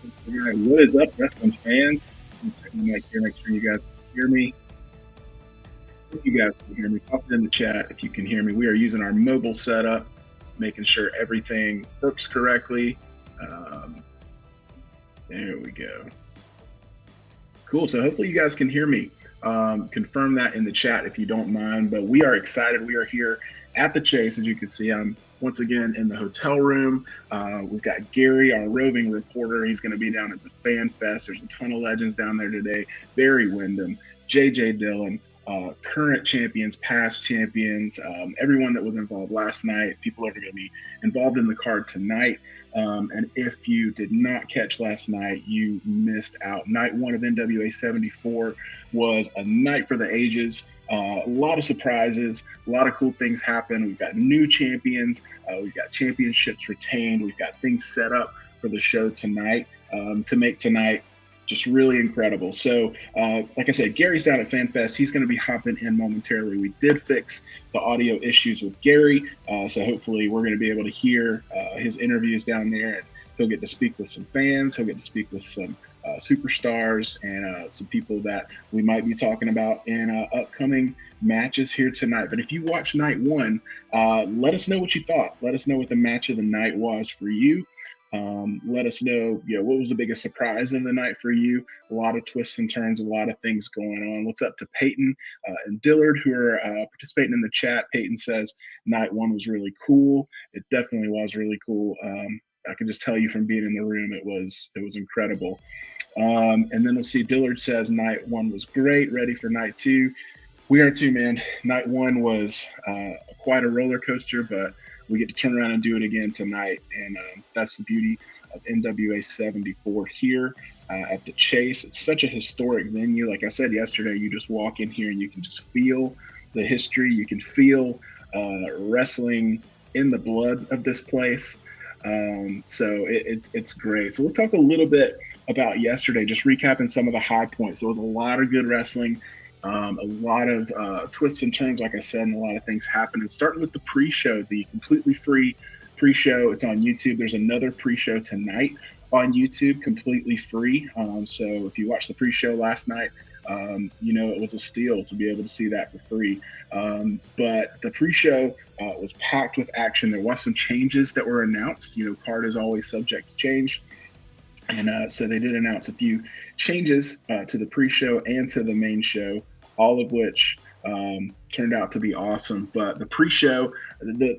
All right, what is up, wrestling fans? I'm checking the mic here, make sure you guys can hear me. If you guys can hear me, pop it in the chat if you can hear me. We are using our mobile setup, making sure everything works correctly. Um, there we go. Cool. So hopefully you guys can hear me. Confirm that in the chat if you don't mind. But we are excited. We are here at the Chase, as you can see. I'm once again in the hotel room. We've got Gary, our roving reporter. He's going to be down at the Fan Fest. There's a ton of legends down there today. Barry Windham, JJ Dillon, current champions, past champions, everyone that was involved last night. People are going to be involved in the card tonight. And if you did not catch last night, you missed out. Night one of NWA 74 was a night for the ages. A lot of surprises, a lot of cool things happen. We've got new champions, we've got championships retained, we've got things set up for the show tonight to make tonight just really incredible. So, like I said, Gary's down at FanFest. He's going to be hopping in momentarily. We did fix the audio issues with Gary, so hopefully we're going to be able to hear his interviews down there, and he'll get to speak with some fans. He'll get to speak with some superstars and some people that we might be talking about in upcoming matches here tonight. But if you watch night one, let us know what you thought. Let us know what the match of the night was for you. Let us know, what was the biggest surprise in the night for you? A lot of twists and turns, a lot of things going on. What's up to Peyton and Dillard, who are participating in the chat? Peyton says night one was really cool. It definitely was really cool. I can just tell you from being in the room, it was incredible. And then let's see, Dillard says night one was great, ready for night two. We are too, man. Night one was quite a roller coaster, but we get to turn around and do it again tonight. And that's the beauty of NWA 74 here at the Chase. It's such a historic venue. Like I said yesterday, you just walk in here and you can just feel the history. You can feel wrestling in the blood of this place. So it's great. So let's talk a little bit about yesterday, just recapping some of the high points. There was a lot of good wrestling. A lot of twists and turns, like I said, and a lot of things happened. And starting with the pre-show, the completely free pre-show, it's on YouTube. There's another pre-show tonight on YouTube, completely free. So if you watched the pre-show last night, it was a steal to be able to see that for free. But the pre-show was packed with action. There was some changes that were announced. Card is always subject to change. And so they did announce a few changes to the pre-show and to the main show, all of which turned out to be awesome. But the pre-show,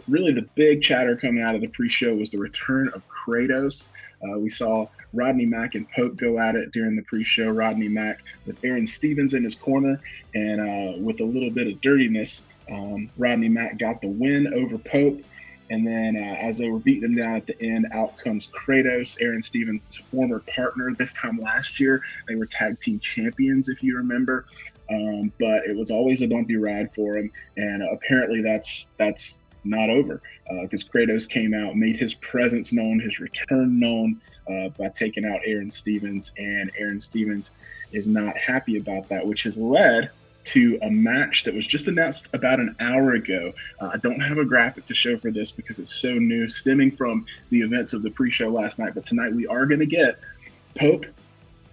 really the big chatter coming out of the pre-show was the return of Kratos. We saw Rodney Mack and Pope go at it during the pre-show. Rodney Mack with Aaron Stevens in his corner, and with a little bit of dirtiness, Rodney Mack got the win over Pope. And then as they were beating him down at the end, out comes Kratos, Aaron Stevens' former partner. This time last year, they were tag team champions, if you remember. But it was always a bumpy ride for him. And apparently that's not over because Kratos came out, made his presence known, his return known by taking out Aaron Stevens. And Aaron Stevens is not happy about that, which has led to a match that was just announced about an hour ago. I don't have a graphic to show for this because it's so new, stemming from the events of the pre-show last night. But tonight we are going to get Pope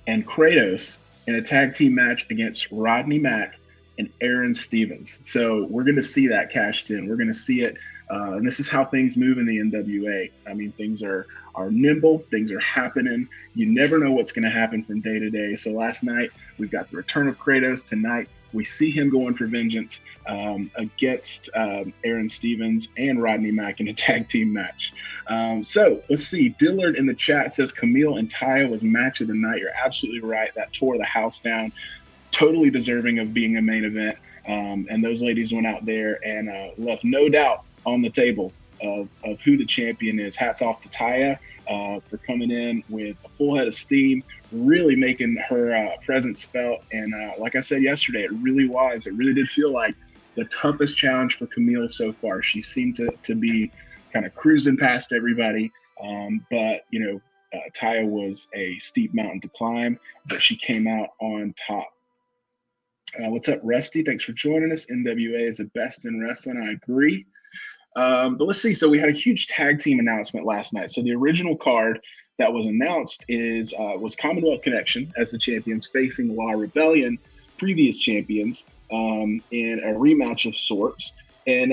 and Kratos in a tag team match against Rodney Mack and Aaron Stevens. So we're going to see that cashed in. We're going to see it. And this is how things move in the NWA. I mean, things are nimble. Things are happening. You never know what's going to happen from day to day. So last night, we've got the return of Kratos. Tonight, we see him going for vengeance against Aaron Stevens and Rodney Mack in a tag team match. So let's see. Dillard in the chat says Camille and Taya was match of the night. You're absolutely right. That tore the house down. Totally deserving of being a main event. And those ladies went out there and left no doubt on the table of who the champion is. Hats off to Taya for coming in with a full head of steam, really making her presence felt. And like I said yesterday, it really did feel like the toughest challenge for Camille so far. She seemed to be kind of cruising past everybody. But Taya was a steep mountain to climb, but she came out on top. What's up, Rusty? Thanks for joining us. NWA is the best in wrestling. I agree. But let's see. So we had a huge tag team announcement last night. So the original card, that was announced was Commonwealth Connection as the champions facing La Rebellion, previous champions, in a rematch of sorts. And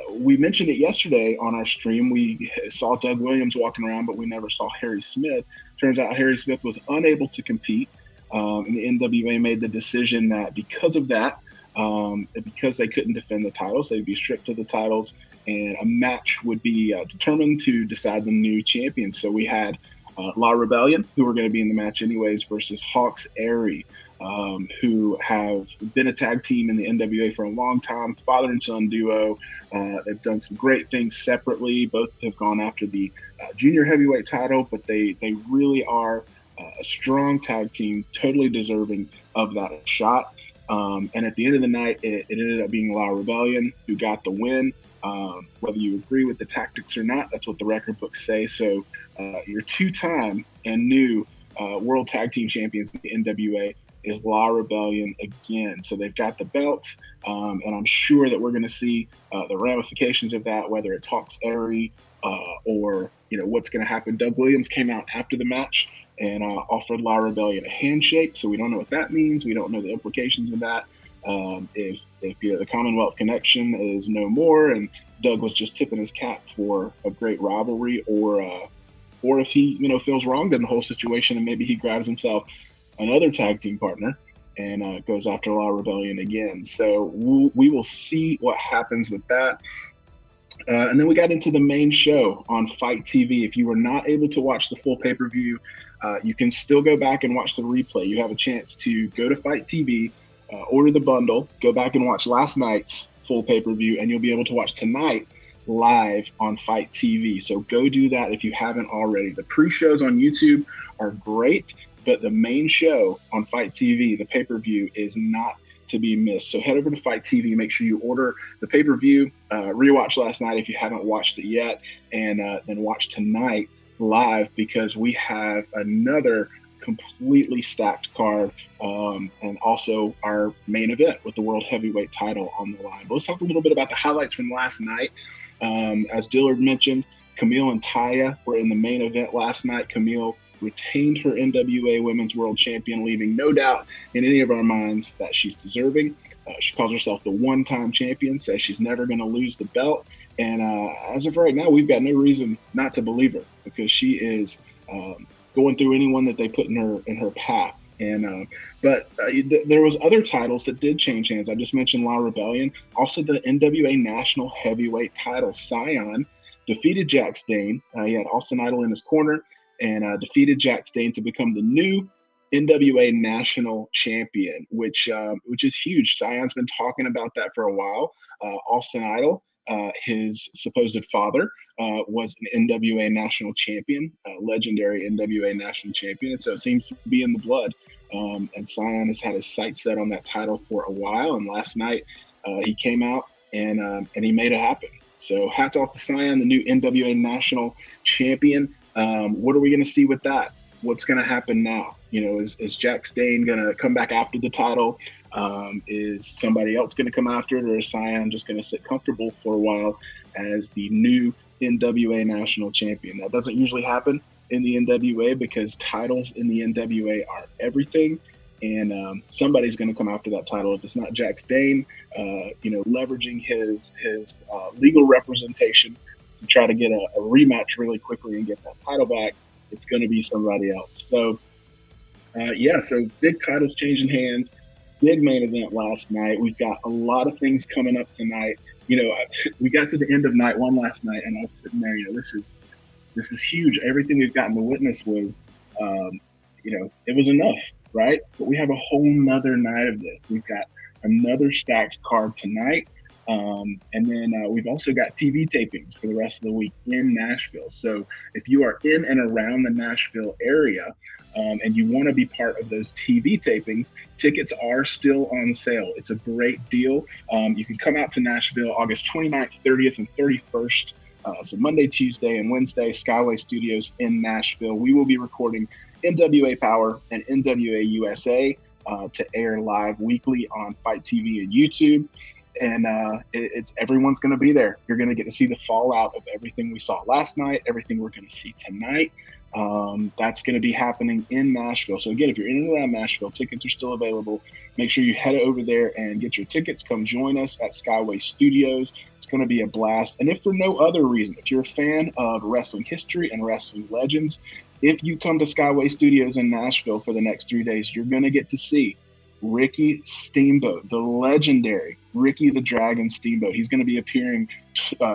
we mentioned it yesterday on our stream. We saw Doug Williams walking around, but we never saw Harry Smith. Turns out Harry Smith was unable to compete. And the NWA made the decision that because of that, because they couldn't defend the titles, they'd be stripped of the titles, and a match would be determined to decide the new champions. So we had La Rebellion, who were going to be in the match anyways, versus Hawks Airy, who have been a tag team in the NWA for a long time, father and son duo. They've done some great things separately. Both have gone after the junior heavyweight title, but they really are a strong tag team, totally deserving of that shot. And at the end of the night, it ended up being La Rebellion who got the win. Whether you agree with the tactics or not, that's what the record books say. So your two-time and new World Tag Team Champions in the NWA is La Rebellion again. So they've got the belts, and I'm sure that we're going to see the ramifications of that, whether it's Hawks Airy or what's going to happen. Doug Williams came out after the match and offered La Rebellion a handshake. So we don't know what that means. We don't know the implications of that. If the Commonwealth Connection is no more and Doug was just tipping his cap for a great rivalry, or if he feels wronged in the whole situation and maybe he grabs himself another tag team partner and goes after La Rebellion again. So we will see what happens with that. And then we got into the main show on Fight TV. If you were not able to watch the full pay-per-view, you can still go back and watch the replay. You have a chance to go to Fight TV, order the bundle, go back and watch last night's full pay-per-view, and you'll be able to watch tonight live on Fight TV. So go do that if you haven't already. The pre-shows on YouTube are great, but the main show on Fight TV, the pay-per-view, is not to be missed. So head over to Fight TV, make sure you order the pay-per-view, rewatch last night if you haven't watched it yet, and then watch tonight live, because we have another completely stacked card, and also our main event with the World Heavyweight title on the line. But let's talk a little bit about the highlights from last night. As Dillard mentioned, Camille and Taya were in the main event last night. Camille retained her NWA Women's World Champion, leaving no doubt in any of our minds that she's deserving. She calls herself the one-time champion, says she's never going to lose the belt. And as of right now, we've got no reason not to believe her, because she is going through anyone that they put in her path. And but there was other titles that did change hands. I just mentioned La Rebellion. Also, the NWA National Heavyweight title, Scion defeated Jack Stane. He had Austin Idol in his corner, and defeated Jack Stane to become the new NWA National Champion, which is huge. Scion's been talking about that for a while. Austin Idol, his supposed father, was an NWA National Champion, legendary NWA National Champion, and so it seems to be in the blood. And Scion has had his sights set on that title for a while, and last night he came out and he made it happen. So hats off to Scion, the new NWA National Champion. What are we going to see with that? What's going to happen now? Is Jack Stane going to come back after the title? Is somebody else going to come after it, or is Scion just going to sit comfortable for a while as the new NWA National Champion? That doesn't usually happen in the NWA, because titles in the NWA are everything, and somebody's going to come after that title. If it's not Jack Stane, leveraging his legal representation to try to get a rematch really quickly and get that title back, it's going to be somebody else. So, so big titles changing hands, big main event last night. We've got a lot of things coming up tonight. We got to the end of night one last night, and I was sitting there, this is huge. Everything we've gotten to witness was, it was enough, right? But we have a whole nother night of this. We've got another stacked card tonight. And then we've also got TV tapings for the rest of the week in Nashville. So if you are in and around the Nashville area and you want to be part of those TV tapings, tickets are still on sale. It's a great deal. You can come out to Nashville August 29th, 30th, and 31st. So Monday, Tuesday, and Wednesday, Skyway Studios in Nashville. We will be recording NWA Power and NWA USA to air live weekly on Fight TV and YouTube. And everyone's going to be there. You're going to get to see the fallout of everything we saw last night, everything we're going to see tonight. That's going to be happening in Nashville. So again, if you're in and around Nashville, tickets are still available. Make sure you head over there and get your tickets. Come join us at Skyway Studios. It's going to be a blast. And if for no other reason, if you're a fan of wrestling history and wrestling legends, if you come to Skyway Studios in Nashville for the next 3 days, you're going to get to see Ricky Steamboat, the legendary Ricky the Dragon Steamboat. He's going to be appearing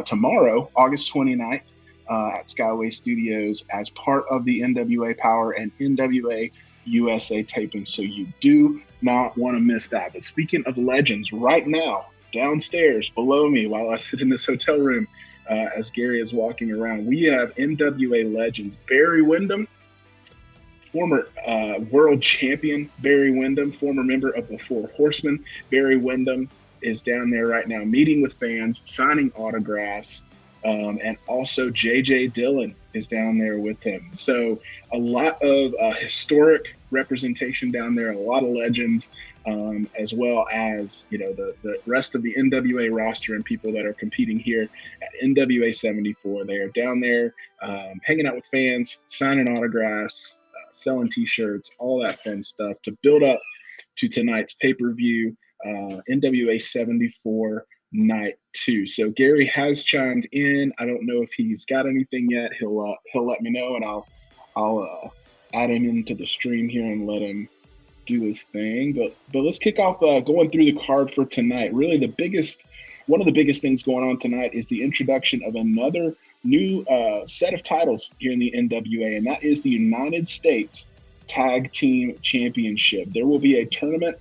tomorrow, August 29th, at Skyway Studios as part of the NWA Power and NWA USA taping. So you do not want to miss that. But speaking of legends, right now, downstairs below me, while I sit in this hotel room, as Gary is walking around, we have NWA legends Barry Windham, former world champion Barry Windham, former member of the Four Horsemen. Barry Windham is down there right now meeting with fans, signing autographs, and also J.J. Dillon is down there with him. So a lot of historic representation down there, a lot of legends, as well as, you know, the rest of the NWA roster and people that are competing here at NWA 74. They are down there hanging out with fans, signing autographs, selling T-shirts, all that fun stuff to build up to tonight's pay-per-view, NWA 74 Night 2. So Gary has chimed in. I don't know if he's got anything yet. He'll let me know, and I'll add him into the stream here and let him do his thing. But let's kick off going through the card for tonight. Really, one of the biggest things going on tonight is the introduction of another new set of titles here in the NWA, and that is the United States Tag Team Championship. There will be a tournament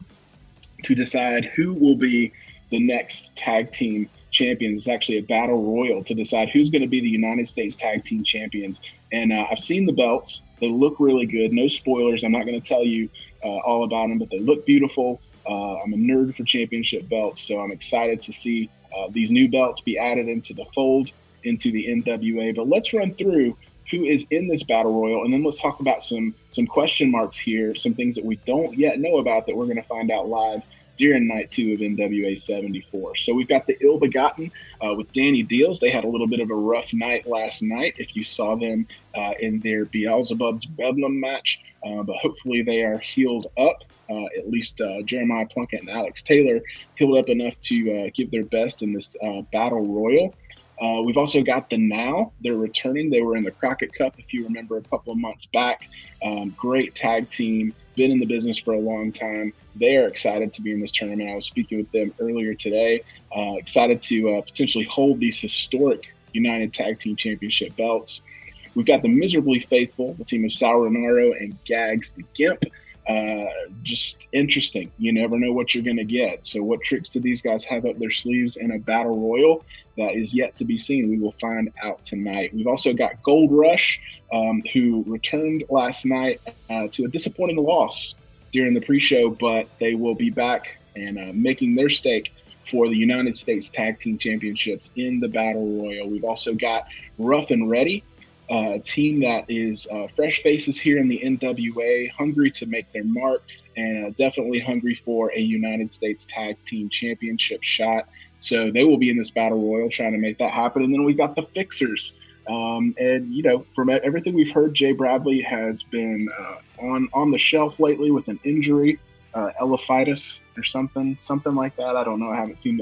to decide who will be the next tag team champions. It's actually a battle royal to decide who's going to be the United States Tag Team Champions. And I've seen the belts. They look really good. No spoilers. I'm not going to tell you all about them, but they look beautiful. I'm a nerd for championship belts, so I'm excited to see these new belts be added into the fold, into the NWA. But let's run through who is in this battle royal, and then let's talk about some question marks here, some things that we don't yet know about that we're going to find out live during night 2 of NWA 74. So we've got the Ill Begotten with Danny Deals. They had a little bit of a rough night last night if you saw them in their Beelzebub's Bedlam match, but hopefully they are healed up. At least Jeremiah Plunkett and Alex Taylor healed up enough to give their best in this battle royal. We've also got the Now. They're returning. They were in the Crockett Cup, if you remember, a couple of months back. Great tag team, been in the business for a long time. They are excited to be in this tournament. I was speaking with them earlier today. Excited to potentially hold these historic United Tag Team Championship belts. We've got the Miserably Faithful, the team of Sal Renaro and Gags the Gimp. Just interesting. You never know what you're going to get. So what tricks do these guys have up their sleeves in a battle royal? That is yet to be seen. We will find out tonight. We've also got Gold Rush, who returned last night to a disappointing loss during the pre-show, but they will be back and making their stake for the United States Tag Team Championships in the Battle Royal. We've also got Rough and Ready, a team that is fresh faces here in the NWA, hungry to make their mark, and definitely hungry for a United States Tag Team Championship shot. So they will be in this Battle Royal trying to make that happen. And then we've got the Fixers. And, you know, from everything we've heard, Jay Bradley has been on the shelf lately with an injury, elephitis or something like that. I don't know. I haven't seen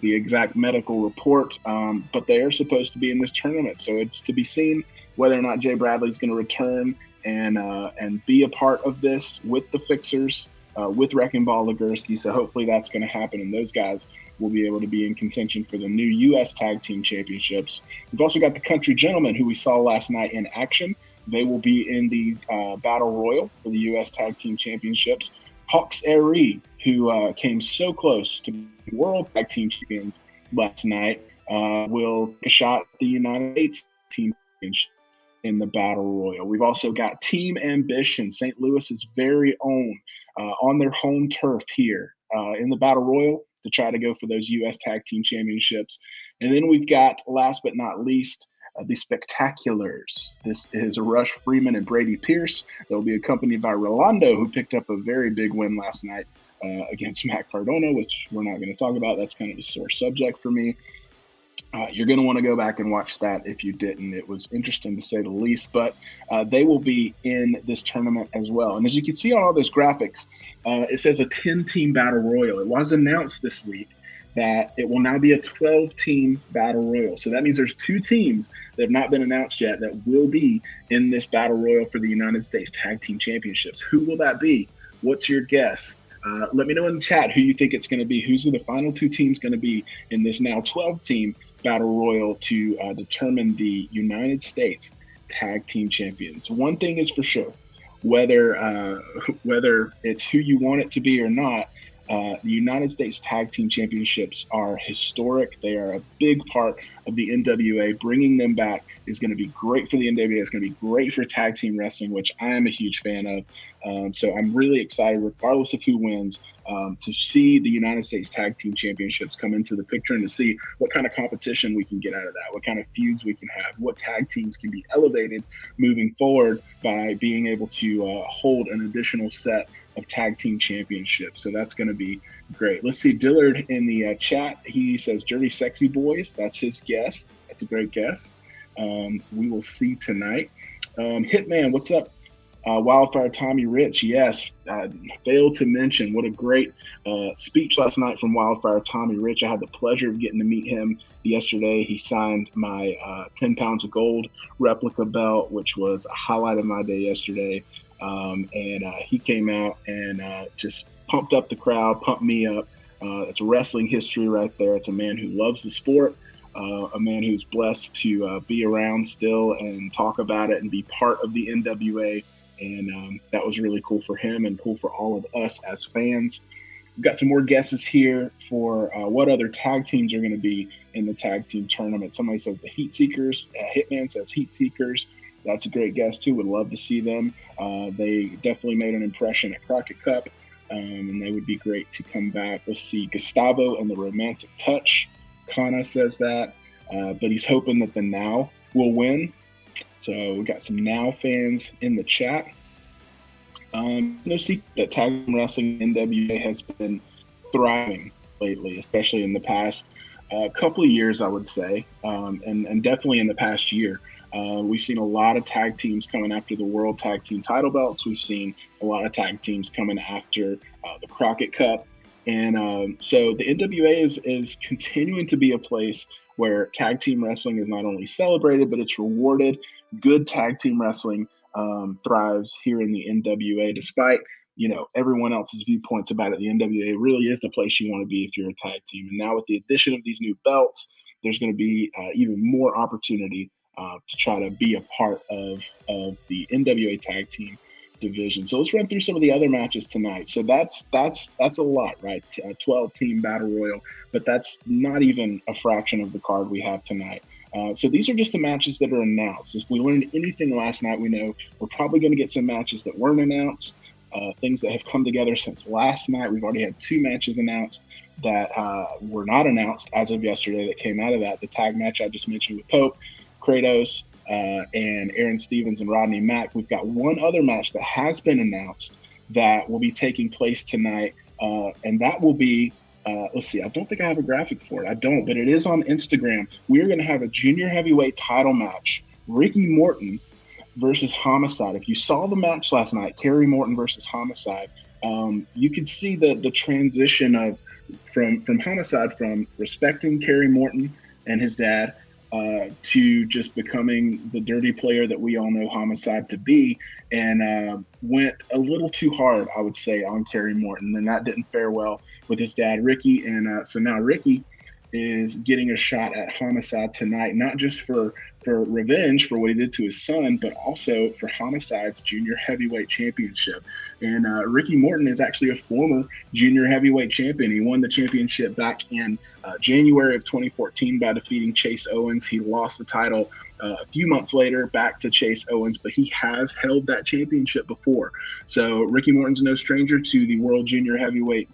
the exact medical report, but they are supposed to be in this tournament. So it's to be seen whether or not Jay Bradley is going to return and be a part of this with the Fixers, with Wrecking Ball Legursky. So hopefully that's going to happen, and those guys will be able to be in contention for the new U.S. Tag Team Championships. We've also got the Country Gentlemen, who we saw last night in action. They will be in the Battle Royal for the U.S. Tag Team Championships. Hawks Aerie, who came so close to being World Tag Team Champions last night, will take a shot at the United States Team Championship in the Battle Royal. We've also got Team Ambition, St. Louis's very own, on their home turf here in the Battle Royal to try to go for those U.S. Tag Team Championships. And then we've got, last but not least, the Spectaculars. This is Rush Freeman and Brady Pierce. They'll be accompanied by Rolando, who picked up a very big win last night against Matt Cardona, which we're not going to talk about. That's kind of a sore subject for me. You're going to want to go back and watch that if you didn't. It was interesting to say the least, but they will be in this tournament as well. And as you can see on all those graphics, it says a 10-team battle royal. It was announced this week that it will now be a 12-team battle royal. So that means there's 2 teams that have not been announced yet that will be in this battle royal for the United States Tag Team Championships. Who will that be? What's your guess? Let me know in the chat who you think it's going to be. Who's the final 2 teams going to be in this now 12-team battle royal to determine the United States Tag Team Champions? One thing is for sure, whether it's who you want it to be or not, the United States Tag Team Championships are historic. They are a big part of the NWA. Bringing them back is going to be great for the NWA. It's going to be great for tag team wrestling, which I am a huge fan of. So I'm really excited, regardless of who wins, to see the United States Tag Team Championships come into the picture and to see what kind of competition we can get out of that, what kind of feuds we can have, what tag teams can be elevated moving forward by being able to hold an additional set of tag team championships. So that's going to be great. Let's see, Dillard in the chat, he says Dirty Sexy Boys. That's his guess. That's a great guess. We will see tonight. Hitman, what's up? Wildfire Tommy Rich, yes. Failed to mention what a great speech last night from Wildfire Tommy Rich. I had the pleasure of getting to meet him yesterday. He signed my 10 pounds of gold replica belt, which was a highlight of my day yesterday. And he came out and just pumped up the crowd, pumped me up. It's wrestling history right there. It's a man who loves the sport, a man who's blessed to be around still and talk about it and be part of the NWA. And that was really cool for him and cool for all of us as fans. We've got some more guesses here for what other tag teams are going to be in the tag team tournament. Somebody says the Heat Seekers. Hitman says Heat Seekers. That's a great guess, too. Would love to see them. They definitely made an impression at Crockett Cup, and they would be great to come back. Let's see, Gustavo and the Romantic Touch. Kana says that, but he's hoping that the Now will win. So we got some Now fans in the chat. No secret that tag team wrestling NWA has been thriving lately, especially in the past couple of years, I would say, and definitely in the past year. We've seen a lot of tag teams coming after the World Tag Team title belts. We've seen a lot of tag teams coming after the Crockett Cup. And so the NWA is continuing to be a place where tag team wrestling is not only celebrated, but it's rewarded. Good tag team wrestling thrives here in the NWA, despite everyone else's viewpoints about it. The NWA really is the place you want to be if you're a tag team. And now with the addition of these new belts, there's going to be even more opportunity to try to be a part of the NWA tag team division. So let's run through some of the other matches tonight. So that's a lot, right? 12-team battle royal, but that's not even a fraction of the card we have tonight. So these are just the matches that are announced. If we learned anything last night, we know we're probably going to get some matches that weren't announced, things that have come together since last night. We've already had 2 matches announced that were not announced as of yesterday that came out of that. The tag match I just mentioned with Pope, Kratos, and Aaron Stevens and Rodney Mack. We've got one other match that has been announced that will be taking place tonight, and that will be, let's see, I don't think I have a graphic for it. I don't, but it is on Instagram. We're going to have a junior heavyweight title match, Ricky Morton versus Homicide. If you saw the match last night, Kerry Morton versus Homicide, you could see the transition of from Homicide, from respecting Kerry Morton and his dad, to just becoming the dirty player that we all know Homicide to be, and went a little too hard, I would say, on Kerry Morton, and that didn't fare well with his dad, Ricky. And so now Ricky is getting a shot at Homicide tonight, not just for revenge for what he did to his son, but also for Homicide's junior heavyweight championship. And Ricky Morton is actually a former junior heavyweight champion. He won the championship back in January of 2014 by defeating Chase Owens. He lost the title a few months later back to Chase Owens, but he has held that championship before. So Ricky Morton's no stranger to the World Junior Heavyweight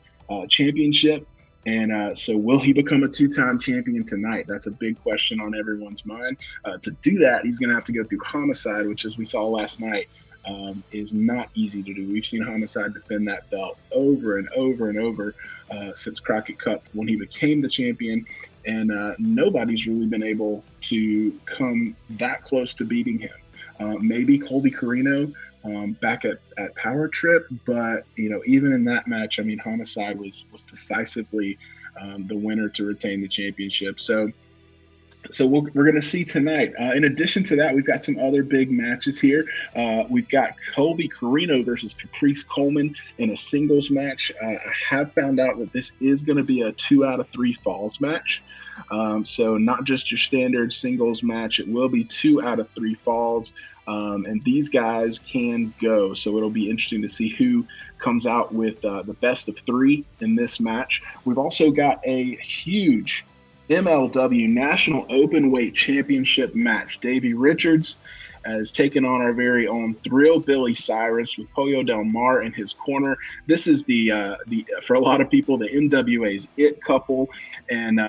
Championship. And so will he become a 2-time champion tonight? That's a big question on everyone's mind. To do that, he's going to have to go through Homicide, which, as we saw last night, is not easy to do. We've seen Homicide defend that belt over and over and over since Crockett Cup when he became the champion, and nobody's really been able to come that close to beating him. Maybe Colby Carino back at Power Trip, but even in that match, I mean, Homicide was decisively the winner to retain the championship. So we're going to see tonight. In addition to that, we've got some other big matches here. We've got Colby Carino versus Caprice Coleman in a singles match. I have found out that this is going to be a 2 out of 3 falls match. So not just your standard singles match. It will be 2 out of 3 falls. And these guys can go. So it'll be interesting to see who comes out with the best of 3 in this match. We've also got a huge MLW National Openweight Championship match. Davey Richards has taken on our very own Thrill Billy Cyrus with Pollo Del Mar in his corner. This is the for a lot of people, the NWA's it couple. And,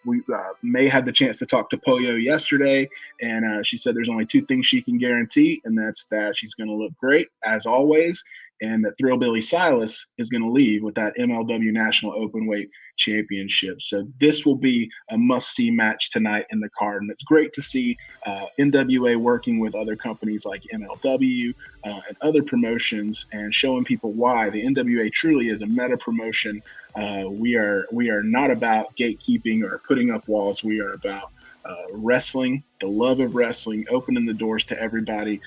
we may have the chance to talk to Pollo yesterday, and she said there's only 2 things she can guarantee, and that's that she's going to look great, as always, and that Thrill Billy Silas is going to leave with that MLW National Openweight Championship. So this will be a must-see match tonight in the card, and it's great to see NWA working with other companies like MLW and other promotions, and showing people why the NWA truly is a meta promotion. We are not about gatekeeping or putting up walls. We are about wrestling, the love of wrestling, opening the doors to everybody.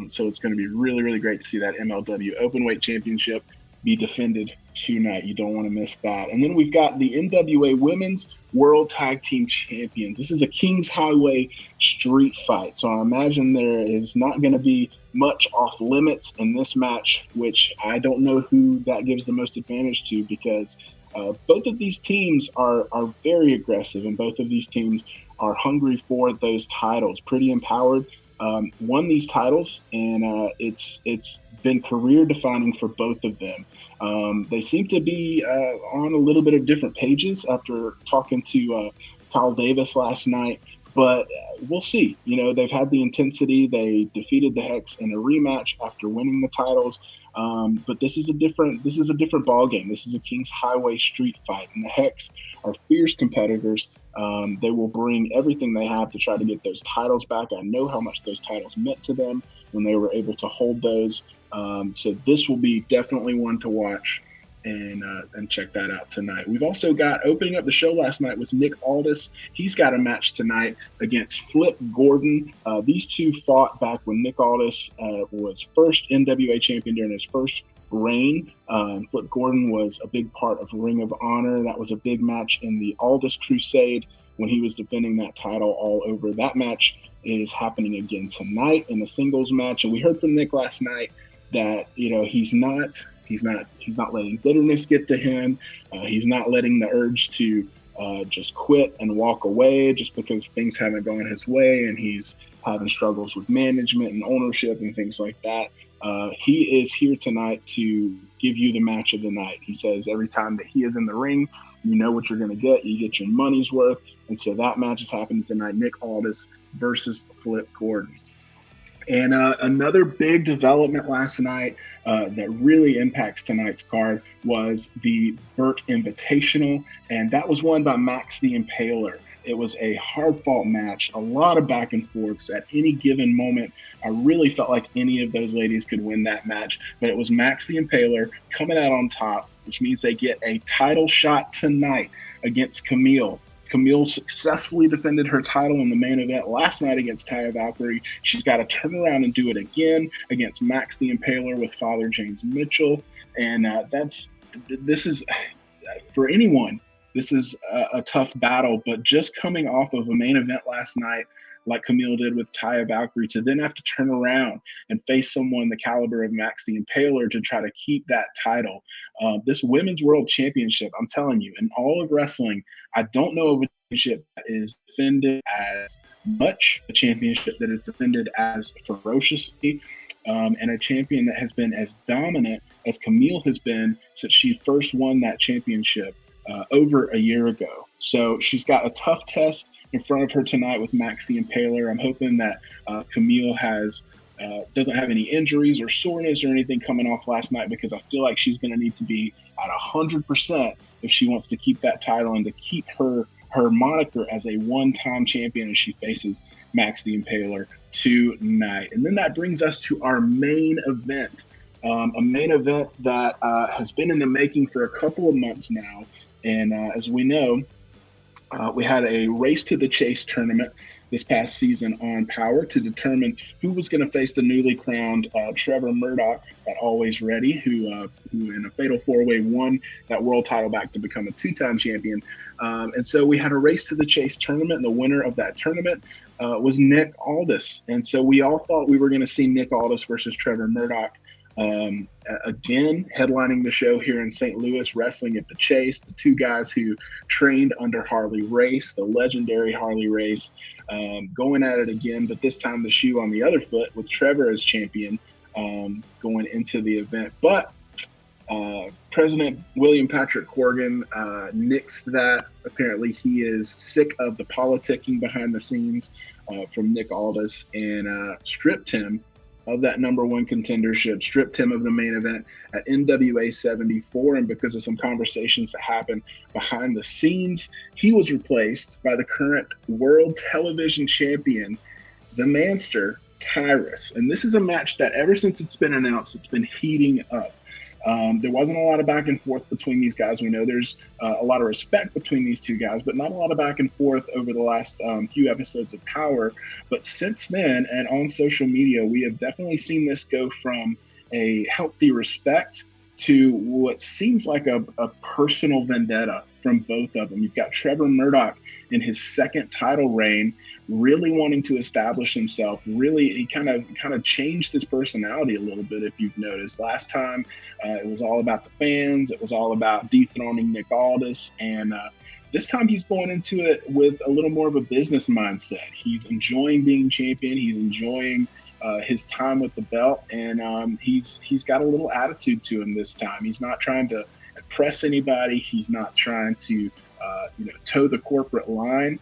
So it's going to be really, really great to see that MLW Openweight Championship be defended tonight. You don't want to miss that. And then we've got the NWA Women's World Tag Team Champions. This is a Kings Highway street fight. So I imagine there is not going to be much off limits in this match, which I don't know who that gives the most advantage to, because both of these teams are very aggressive, and both of these teams are hungry for those titles. Pretty Empowered won these titles, and it's been career defining for both of them. They seem to be on a little bit of different pages after talking to Kyle Davis last night, but we'll see. They've had the intensity. They defeated the Hex in a rematch after winning the titles. But this is a different ball game. This is a Kings Highway street fight, and the Hex are fierce competitors. They will bring everything they have to try to get those titles back. I know how much those titles meant to them when they were able to hold those. So this will be definitely one to watch, and check that out tonight. We've also got, opening up the show last night, was Nick Aldis. He's got a match tonight against Flip Gordon. These two fought back when Nick Aldis was first NWA champion during his first reign. Flip Gordon was a big part of Ring of Honor. That was a big match in the Aldis Crusade when he was defending that title all over. That match is happening again tonight in a singles match. And we heard from Nick last night that he's not letting bitterness get to him. He's not letting the urge to just quit and walk away just because things haven't gone his way, and he's having struggles with management and ownership and things like that. He is here tonight to give you the match of the night. He says every time that he is in the ring, you know what you're going to get. You get your money's worth. And so that match is happening tonight, Nick Aldis versus Flip Gordon. And another big development last night that really impacts tonight's card was the Burt Invitational, and that was won by Max the Impaler. It was a hard-fought match, a lot of back and forths. At any given moment, I really felt like any of those ladies could win that match, but it was Max the Impaler coming out on top, which means they get a title shot tonight against Camille. Camille successfully defended her title in the main event last night against Taya Valkyrie. She's got to turn around and do it again against Max the Impaler with Father James Mitchell. And this is, for anyone, this is a tough battle. But just coming off of a main event last night, like Camille did with Taya Valkyrie, to then have to turn around and face someone the caliber of Max the Impaler to try to keep that title. This Women's World Championship, I'm telling you, in all of wrestling, I don't know of a championship that is defended as much, a championship that is defended as ferociously, and a champion that has been as dominant as Camille has been since she first won that championship over a year ago. So she's got a tough test in front of her tonight with Max the Impaler. I'm hoping that Camille has doesn't have any injuries or soreness or anything coming off last night, because I feel like she's going to need to be at 100% if she wants to keep that title and to keep her moniker as a one-time champion as she faces Max the Impaler tonight. And then that brings us to our main event, a main event that has been in the making for a couple of months now. And as we know, we had a Race to the Chase tournament this past season on Power to determine who was going to face the newly crowned Trevor Murdoch at Always Ready, who in a fatal four-way won that world title back to become a two-time champion. And so we had a Race to the Chase tournament, and the winner of that tournament was Nick Aldis. And so we all thought we were going to see Nick Aldis versus Trevor Murdoch again, headlining the show here in St. Louis, wrestling at the Chase, the two guys who trained under Harley Race, the legendary Harley Race, going at it again, but this time the shoe on the other foot with Trevor as champion going into the event. But President William Patrick Corgan nixed that. Apparently he is sick of the politicking behind the scenes from Nick Aldis and stripped him of that number one contendership, stripped him of the main event at NWA 74. And because of some conversations that happened behind the scenes, he was replaced by the current world television champion, the Manster, Tyrus. And this is a match that ever since it's been announced, it's been heating up. There wasn't a lot of back and forth between these guys. We know there's a lot of respect between these two guys, but not a lot of back and forth over the last few episodes of Power. But since then, and on social media, we have definitely seen this go from a healthy respect to what seems like a personal vendetta from both of them. You've got Trevor Murdoch in his second title reign, really wanting to establish himself. Really, he kind of changed his personality a little bit, if you've noticed. Last time, it was all about the fans. It was all about dethroning Nick Aldis. And this time he's going into it with a little more of a business mindset. He's enjoying being champion. He's enjoying his time with the belt. And he's got a little attitude to him this time. He's not trying to impress anybody. He's not trying to toe the corporate line.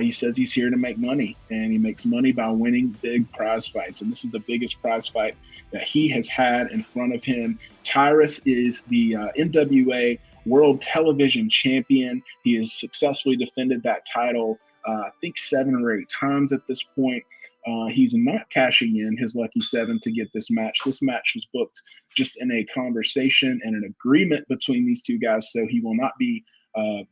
He says he's here to make money, and he makes money by winning big prize fights. And this is the biggest prize fight that he has had in front of him. Tyrus is the NWA World Television Champion. He has successfully defended that title, I think 7 or 8 times at this point. He's not cashing in his lucky 7 to get this match. This match was booked just in a conversation and an agreement between these two guys, so he will not be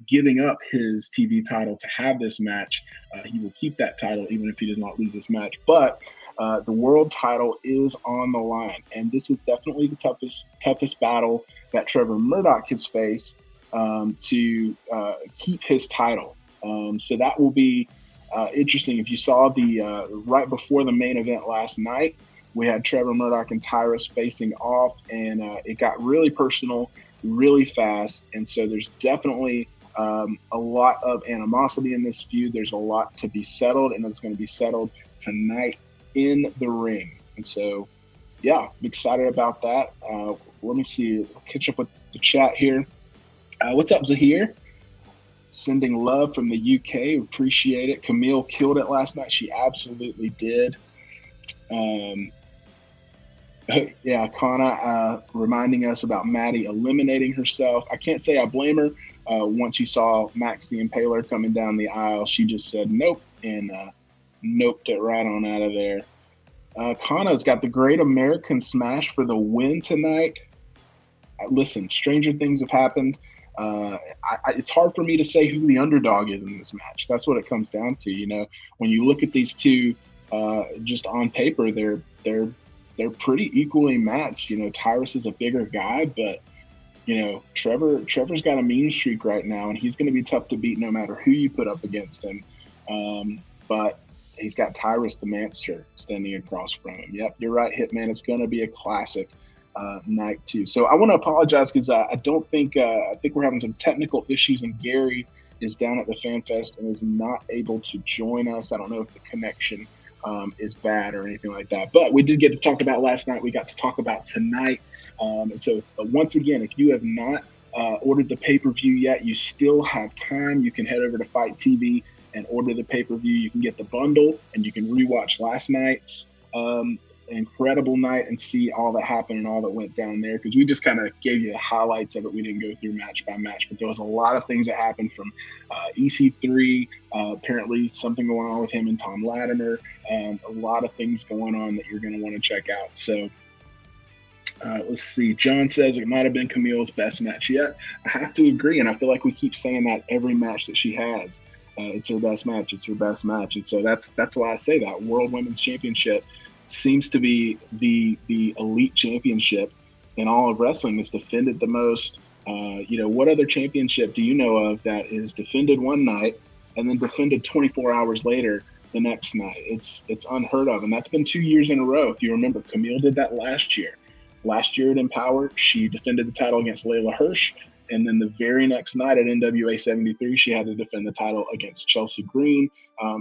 giving up his TV title to have this match. He will keep that title even if he does not lose this match. But the world title is on the line, and this is definitely the toughest battle that Trevor Murdoch has faced to keep his title. So that will be interesting. If you saw the right before the main event last night, we had Trevor Murdoch and Tyrus facing off, and it got really personal really fast. And so there's definitely a lot of animosity in this feud. There's a lot to be settled, and it's going to be settled tonight in the ring. And so, yeah, I'm excited about that. Let me see. I'll catch up with the chat here. What's up, Zahir? Sending love from the UK. Appreciate it. Camille killed it last night. She absolutely did. Yeah, Kana reminding us about Maddie eliminating herself. I can't say I blame her. Once you saw Max the Impaler coming down the aisle, she just said nope and noped it right on out of there. Kana's got the Great American Smash for the win tonight. Listen, stranger things have happened. It's hard for me to say who the underdog is in this match. That's what it comes down to. You know, when you look at these two, just on paper, they're pretty equally matched. You know, Tyrus is a bigger guy, but you know, Trevor's got a mean streak right now, and he's going to be tough to beat no matter who you put up against him. But he's got Tyrus the Manster standing across from him. Yep, you're right, Hitman. It's going to be a classic night too. So I want to apologize because I think we're having some technical issues, and Gary is down at the Fan Fest and is not able to join us. I don't know if the connection is bad or anything like that, but we did get to talk about last night. We got to talk about tonight. And so once again, if you have not ordered the pay-per-view yet, you still have time. You can head over to Fight TV and order the pay-per-view. You can get the bundle, and you can rewatch last night's incredible night and see all that happened and all that went down there, because we just kind of gave you the highlights of it. We didn't go through match by match, but there was a lot of things that happened from EC3, apparently something going on with him and Tom Latimer, a lot of things going on that you're going to want to check out. So let's see. John says it might have been Camille's best match yet. I have to agree, and I feel like we keep saying that every match that she has. It's her best match. It's her best match, and so that's why I say that World Women's Championship seems to be the elite championship in all of wrestling. It's defended the most. What other championship do you know of that is defended one night and then defended 24 hours later the next night? It's unheard of, and that's been 2 years in a row. If you remember, Camille did that last year. Last year at Empower, she defended the title against Layla Hirsch, and then the very next night at NWA 73, she had to defend the title against Chelsea Green.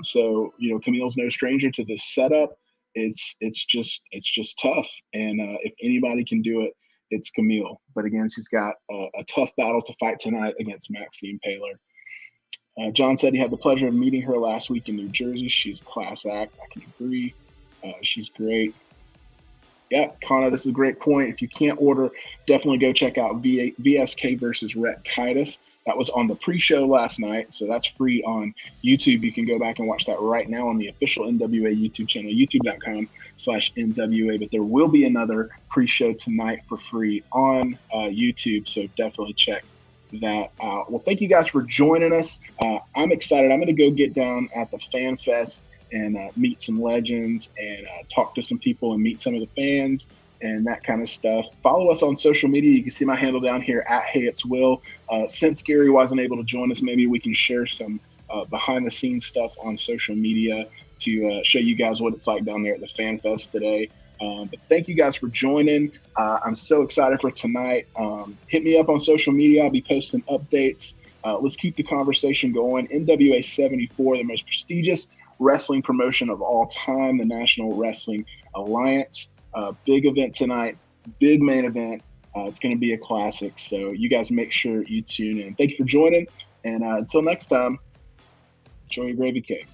So Camille's no stranger to this setup. It's just tough, and if anybody can do it, it's Camille. But again, she's got a tough battle to fight tonight against Maxine Paylor. John said he had the pleasure of meeting her last week in New Jersey. She's a class act. I can agree. She's great. Yeah, Connor, this is a great point. If you can't order, definitely go check out VSK versus Rhett Titus. That was on the pre-show last night, so that's free on YouTube. You can go back and watch that right now on the official NWA YouTube channel, youtube.com/NWA. But there will be another pre-show tonight for free on YouTube, so definitely check that out. Well, thank you guys for joining us. I'm excited. I'm going to go get down at the Fan Fest and meet some legends and talk to some people and meet some of the fans and that kind of stuff. Follow us on social media. You can see my handle down here at Hey It's Will. Since Gary wasn't able to join us, maybe we can share some behind the scenes stuff on social media to show you guys what it's like down there at the Fan Fest today. But thank you guys for joining. I'm so excited for tonight. Hit me up on social media. I'll be posting updates. Let's keep the conversation going. NWA 74, the most prestigious wrestling promotion of all time, the National Wrestling Alliance. Big event tonight, big main event. It's going to be a classic. So you guys make sure you tune in. Thank you for joining. And until next time, enjoy your gravy cake.